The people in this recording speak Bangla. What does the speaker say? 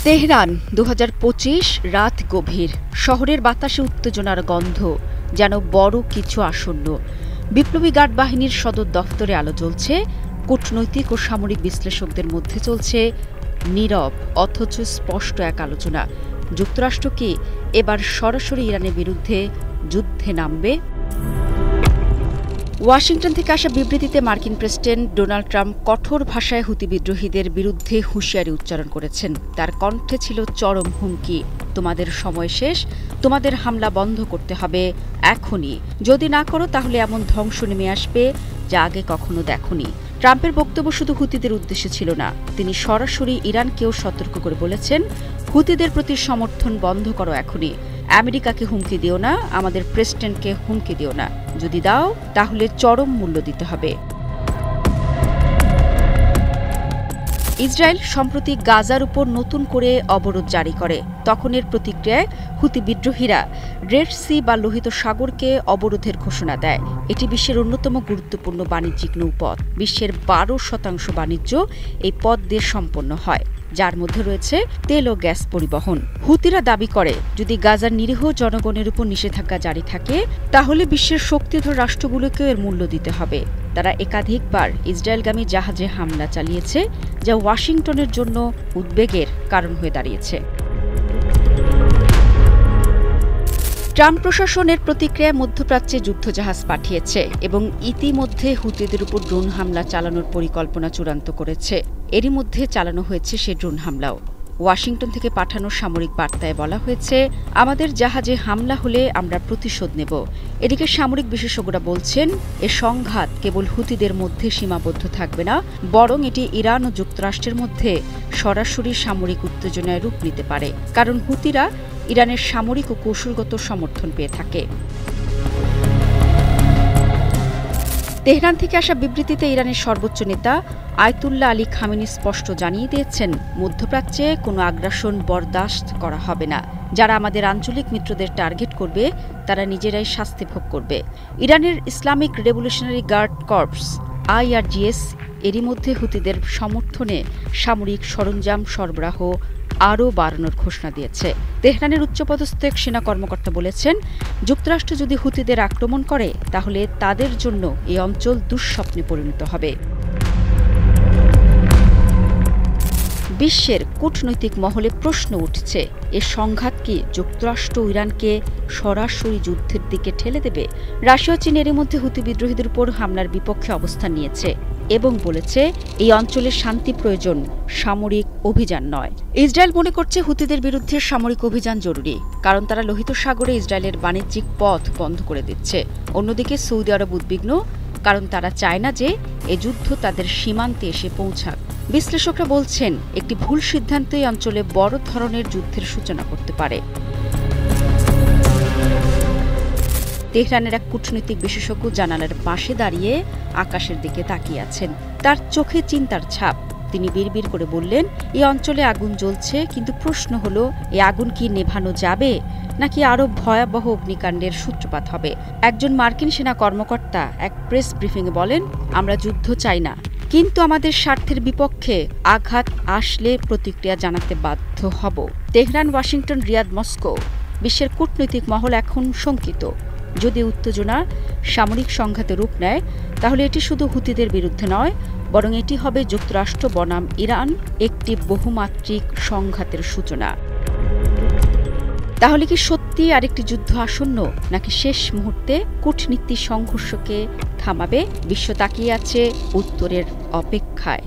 তেহরান ২০২৫ রাত গভীর। শহরের বাতাসে উত্তেজনার গন্ধ, যেন বড় কিছু আসন্ন। বিপ্লবী গার্ড বাহিনীর সদর দফতরে আলো জ্বলছে। কূটনৈতিক ও সামরিক বিশ্লেষকদের মধ্যে চলছে নীরব অথচ স্পষ্ট এক আলোচনা। যুক্তরাষ্ট্র কি এবার সরাসরি ইরানের বিরুদ্ধে যুদ্ধে নামবে? ওয়াশিংটন থেকে আসা বিবৃতিতে মার্কিন প্রেসিডেন্ট ডোনাল্ড ট্রাম্প কঠোর ভাষায় হুতি বিদ্রোহীদের বিরুদ্ধে হুঁশিয়ারি উচ্চারণ করেছেন। তার কণ্ঠে ছিল চরম হুমকি, তোমাদের সময় শেষ, তোমাদের হামলা বন্ধ করতে হবে এখনই, যদি না করো তাহলে এমন ধ্বংস নেমে আসবে যা আগে কখনো দেখোনি। ট্রাম্পের বক্তব্য শুধু হুতিদের উদ্দেশ্যে ছিল না, তিনি সরাসরি ইরানকেও সতর্ক করে বলেছেন, হুতিদের প্রতি সমর্থন বন্ধ করো এখনই। আমেরিকাকে হুমকি দিও না, আমাদের প্রেসিডেন্টকে হুমকি দিও না, যদি দাও তাহলে চরম মূল্য দিতে হবে। ইসরায়েল সম্প্রতি গাজার উপর নতুন করে অবরোধ জারি করে। তখন এর প্রতিক্রিয়ায় হুতি বিদ্রোহীরা রেড সি বা লোহিত সাগরকে অবরোধের ঘোষণা দেয়। এটি বিশ্বের অন্যতম গুরুত্বপূর্ণ বাণিজ্যিক নৌপথ। বিশ্বের 12% বাণিজ্য এই পথ দিয়ে সম্পন্ন হয়, যার মধ্যে রয়েছে তেল ও গ্যাস পরিবহন। হুতিরা দাবি করে, যদি গাজার নিরীহ জনগণের উপর নিষেধাজ্ঞা জারি থাকে তাহলে বিশ্বের শক্তিধর রাষ্ট্রগুলোকেও এর মূল্য দিতে হবে। তারা একাধিকবার ইসরায়েলগামী জাহাজে হামলা চালিয়েছে, যা ওয়াশিংটনের জন্য উদ্বেগের কারণ হয়ে দাঁড়িয়েছে। ট্রাম্প প্রশাসনের প্রতিক্রিয়ায় মধ্যপ্রাচ্যে যুদ্ধজাহাজ পাঠিয়েছে এবং ইতিমধ্যে হুতিদের উপর ড্রোন হামলা চালানোর পরিকল্পনা চূড়ান্ত করেছে। এরই মধ্যে চালানো হয়েছে সে ড্রোন হামলাও। ওয়াশিংটন থেকে পাঠানো সামরিক বার্তায় বলা হয়েছে, আমাদের জাহাজে হামলা হলে আমরা প্রতিশোধ নেব। এদিকে সামরিক বিশেষজ্ঞরা বলছেন, এ সংঘাত কেবল হুতিদের মধ্যে সীমাবদ্ধ থাকবে না, বরং এটি ইরান ও যুক্তরাষ্ট্রের মধ্যে সরাসরি সামরিক উত্তেজনায় রূপ নিতে পারে, কারণ হুতিরা ইরানের সামরিক ও কৌশলগত সমর্থন পেয়ে থাকে। তেহরান থেকে আসা বিবৃতিতে ইরানের সর্বোচ্চ নেতা আয়াতুল্লাহ আলী খামেনি স্পষ্ট জানিয়ে দিয়েছেন, মধ্যপ্রাচ্যে কোনো আগ্রাসন বরদাস্ত করা হবে না। যারা আমাদের আঞ্চলিক মিত্রদের টার্গেট করবে তারা নিজেরাই শাস্তি ভোগ করবে। ইরানের Islamic revolutionary guard corps IRGC এরই মধ্যে হুতিদের সমর্থনে সামরিক সরঞ্জাম সরবরাহ আরও বাড়ানোর ঘোষণা দিয়েছে। তেহরানের উচ্চপদস্থ এক সেনা কর্মকর্তা বলেছেন, যুক্তরাষ্ট্র যদি হুতিদের আক্রমণ করে তাহলে তাদের জন্য এই অঞ্চল দুঃস্বপ্নে পরিণত হবে। বিশ্বের কূটনৈতিক মহলে প্রশ্ন উঠছে, এ সংঘাত কি যুক্তরাষ্ট্র ও ইরানকে সরাসরি যুদ্ধের দিকে ঠেলে দেবে? রাশিয়া ও চীন এর মধ্যে হুতি বিদ্রোহীদের উপর হামলার বিপক্ষে অবস্থান নিয়েছে এবং বলেছে, এই অঞ্চলে শান্তি প্রয়োজন, সামরিক অভিযান নয়। ইসরায়েল মনে করছে হুতিদের বিরুদ্ধে সামরিক অভিযান জরুরি, কারণ তারা লোহিত সাগরে ইসরায়েলের বাণিজ্যিক পথ বন্ধ করে দিচ্ছে। অন্যদিকে সৌদি আরব উদ্বিগ্ন, কারণ তারা চায় না যে এ যুদ্ধ তাদের সীমান্তে এসে পৌঁছাক। বিশ্লেষকরা বলছেন, একটি ভুল সিদ্ধান্ত এই অঞ্চলে বড় ধরনের যুদ্ধের সূচনা করতে পারে। তেহরানের এক কূটনৈতিক বিশেষজ্ঞ জানালার পাশে দাঁড়িয়ে আকাশের দিকে তাকিয়ে আছেন। তার চোখে চিন্তার ছাপ। তিনি বিড়বিড় করে বললেন, এই অঞ্চলে আগুন জ্বলছে, কিন্তু প্রশ্ন হলো, এই আগুন কি নেভানো যাবে নাকি আরও ভয়াবহ অগ্নিকাণ্ডের সূত্রপাত হবে? একজন মার্কিন সেনা কর্মকর্তা এক প্রেস ব্রিফিংয়ে বলেন, আমরা যুদ্ধ চাই না, কিন্তু আমাদের স্বার্থের বিপক্ষে আঘাত আসলে প্রতিক্রিয়া জানাতে বাধ্য হব। তেহরান, ওয়াশিংটন, রিয়াদ, মস্কো, বিশ্বের কূটনৈতিক মহল এখন শঙ্কিত। যদি উত্তেজনা সামরিক সংঘাতে রূপ নেয় তাহলে এটি শুধু হুতিদের বিরুদ্ধে নয়, বরং এটি হবে যুক্তরাষ্ট্র বনাম ইরান একটি বহুমাত্রিক সংঘাতের সূচনা। তাহলে কি সত্যি আরেকটি যুদ্ধ আসন্ন, নাকি শেষ মুহূর্তে কূটনীতি সংঘর্ষকে থামাবে? বিশ্ব তাকিয়ে আছে উত্তরের অপেক্ষায়।